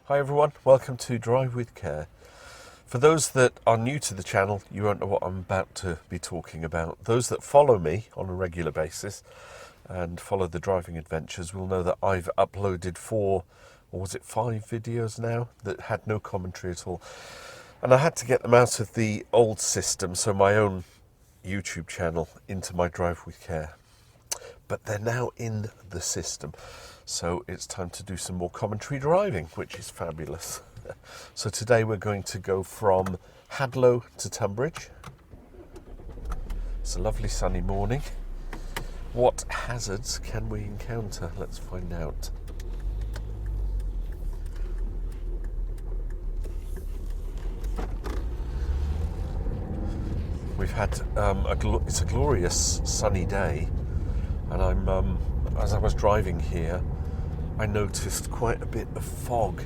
Hi everyone, welcome to Drive with Care. For those that are new to the channel, you won't know what I'm about to be talking about. Those that follow me on a regular basis and follow the driving adventures will know that I've uploaded 5 videos now that had no commentary at all. And I had to get them out of the old system, so my own YouTube channel, into my Drive with Care. But they're now in the system. So it's time to do some more commentary driving, which is fabulous. So today we're going to go from Hadlow to Tonbridge. It's a lovely sunny morning. What hazards can we encounter? Let's find out. We've had it's a glorious sunny day, and as I was driving here, I noticed quite a bit of fog.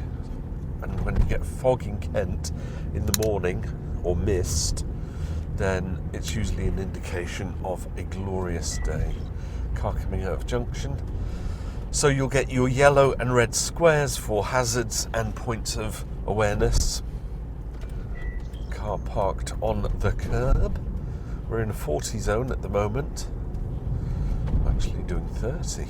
And when you get fog in Kent in the morning, or mist, then it's usually an indication of a glorious day. Car coming out of junction. So you'll get your yellow and red squares for hazards and points of awareness. Car parked on the curb. We're in a 40 zone at the moment. I'm actually doing 30.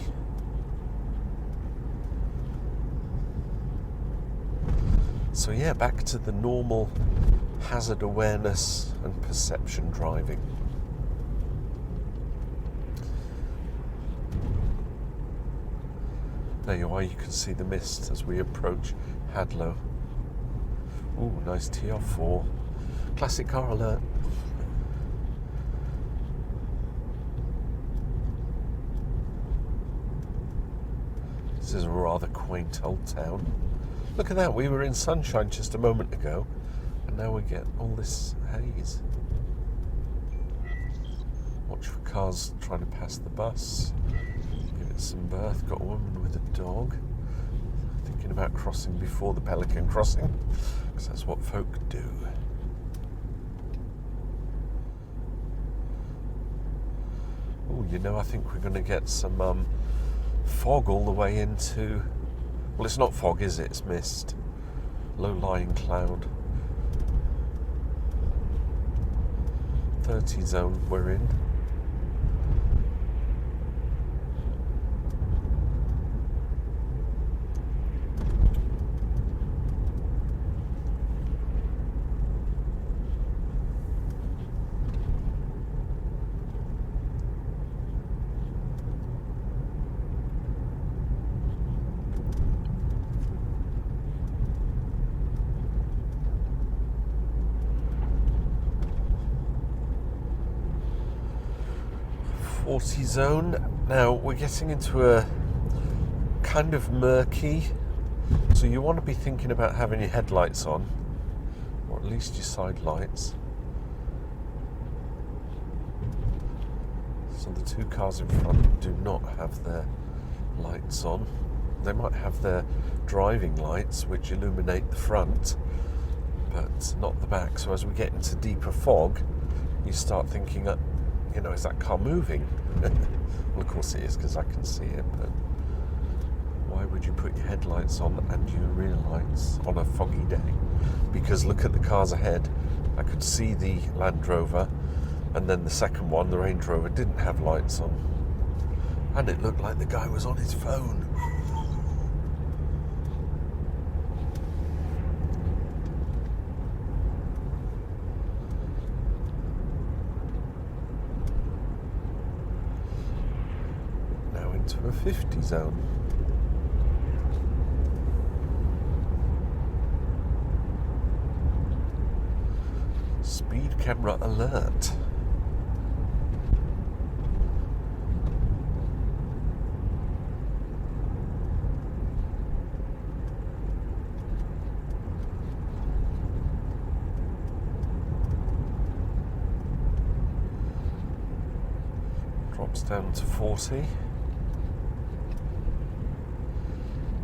So yeah, back to the normal hazard awareness and perception driving. There you are, you can see the mist as we approach Hadlow. Ooh, nice TR4. Classic car alert. This is a rather quaint old town. Look at that, we were in sunshine just a moment ago, and now we get all this haze. Watch for cars trying to pass the bus. Give it some berth. Got a woman with a dog. Thinking about crossing before the Pelican crossing, because that's what folk do. Oh, you know, I think we're going to get some fog all the way into... Well, it's not fog, is it? It's mist. Low-lying cloud. 30 zone we're in. Zone. Now we're getting into a kind of murky, so you want to be thinking about having your headlights on, or at least your side lights. So the two cars in front do not have their lights on. They might have their driving lights which illuminate the front, but not the back. So as we get into deeper fog, you start thinking, you know, is that car moving? Well, of course it is, because I can see it, but why would you put your headlights on and your rear lights on a foggy day? Because look at the cars ahead. I could see the Land Rover, and then the second one, the Range Rover, didn't have lights on. And it looked like the guy was on his phone. To a 50 zone. Speed camera alert. Drops down to 40.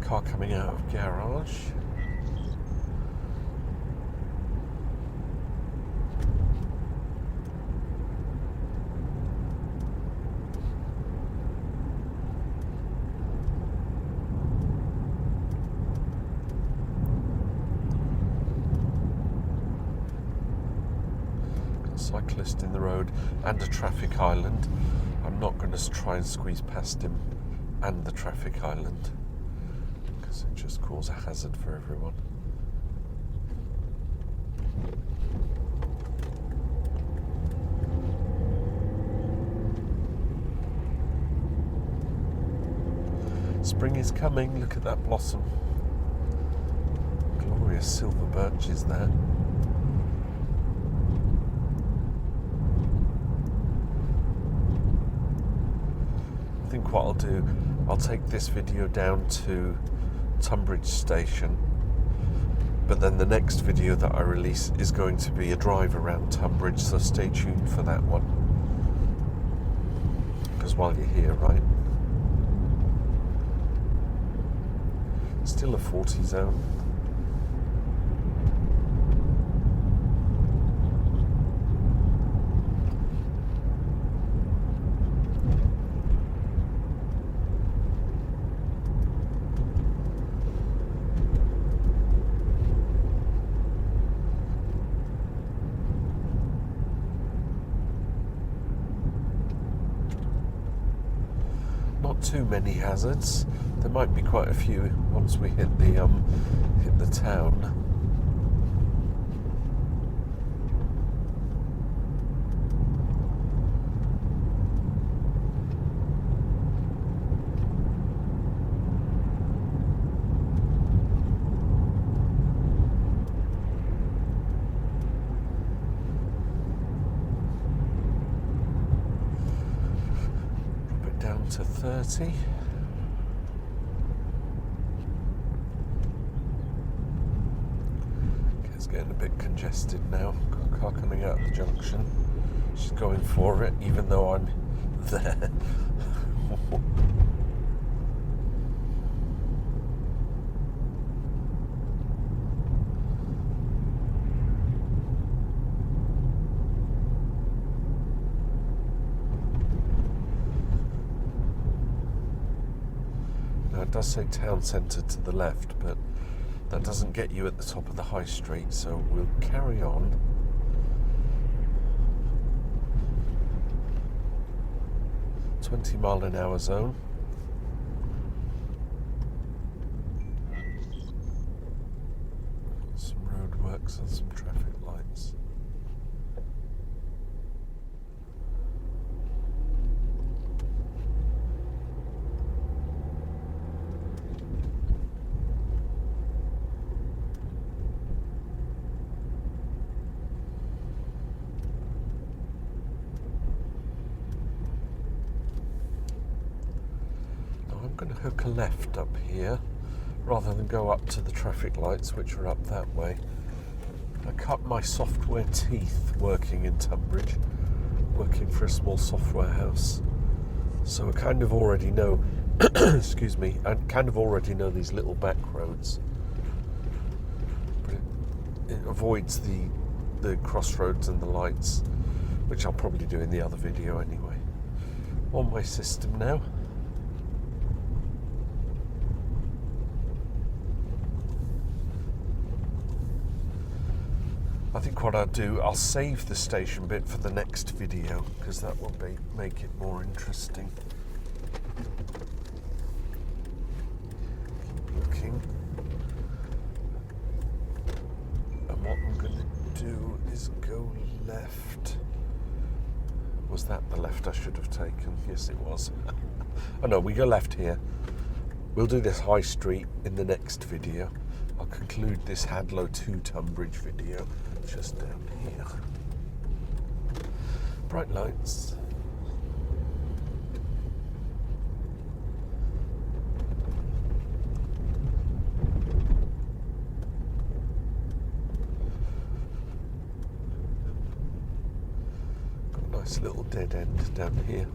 Car coming out of garage. cyclist in the road and a traffic island. I'm not going to try and squeeze past him and the traffic island because it just causes a hazard for everyone. Spring is coming, look at that blossom. Glorious silver birches there. I think what I'll do, I'll take this video down to Tonbridge station, but then the next video that I release is going to be a drive around Tonbridge, so stay tuned for that one. Because while you're here, right? Still a 40 zone. Not too many hazards. There might be quite a few once we hit the town. Drop it down to 30. Getting a bit congested now. Got a car coming out of the junction. She's going for it, even though I'm there. Now it does say town centre to the left, but that doesn't get you at the top of the high street, so we'll carry on. "20-mile-an-hour zone. Some roadworks and some traffic lights. I'm going to hook a left up here rather than go up to the traffic lights, which are up that way. I cut my software teeth working in Tonbridge, working for a small software house. So I kind of already know, excuse me, I kind of already know these little back roads. But it avoids the crossroads and the lights, which I'll probably do in the other video anyway. One-way system now. I think what I'll do, I'll save the station bit for the next video, because that will make it more interesting. Keep looking. And what I'm going to do is go left. Was that the left I should have taken? Yes, it was. Oh no, we go left here. We'll do this high street in the next video. I'll conclude this Hadlow to Tonbridge video just down here. Bright lights. Got a nice little dead end down here.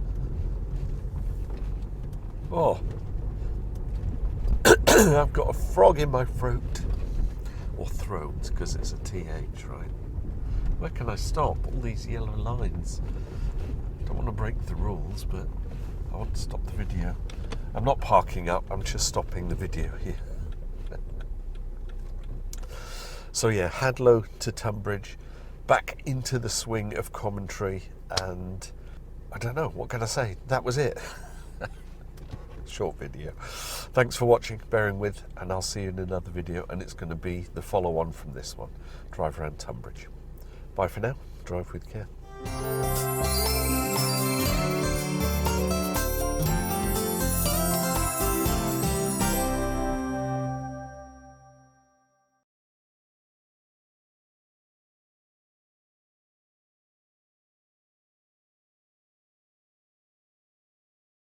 Oh, I've got a frog in my throat. Or throat, because it's a TH, right? Where can I stop? All these yellow lines. Don't want to break the rules, but I want to stop the video. I'm not parking up, I'm just stopping the video here. So yeah, Hadlow to Tonbridge, back into the swing of commentary, and I don't know, what can I say? That was it. Short video. Thanks for watching, bearing with, and I'll see you in another video, and it's going to be the follow on from this one, drive around Tonbridge. Bye for now, drive with care.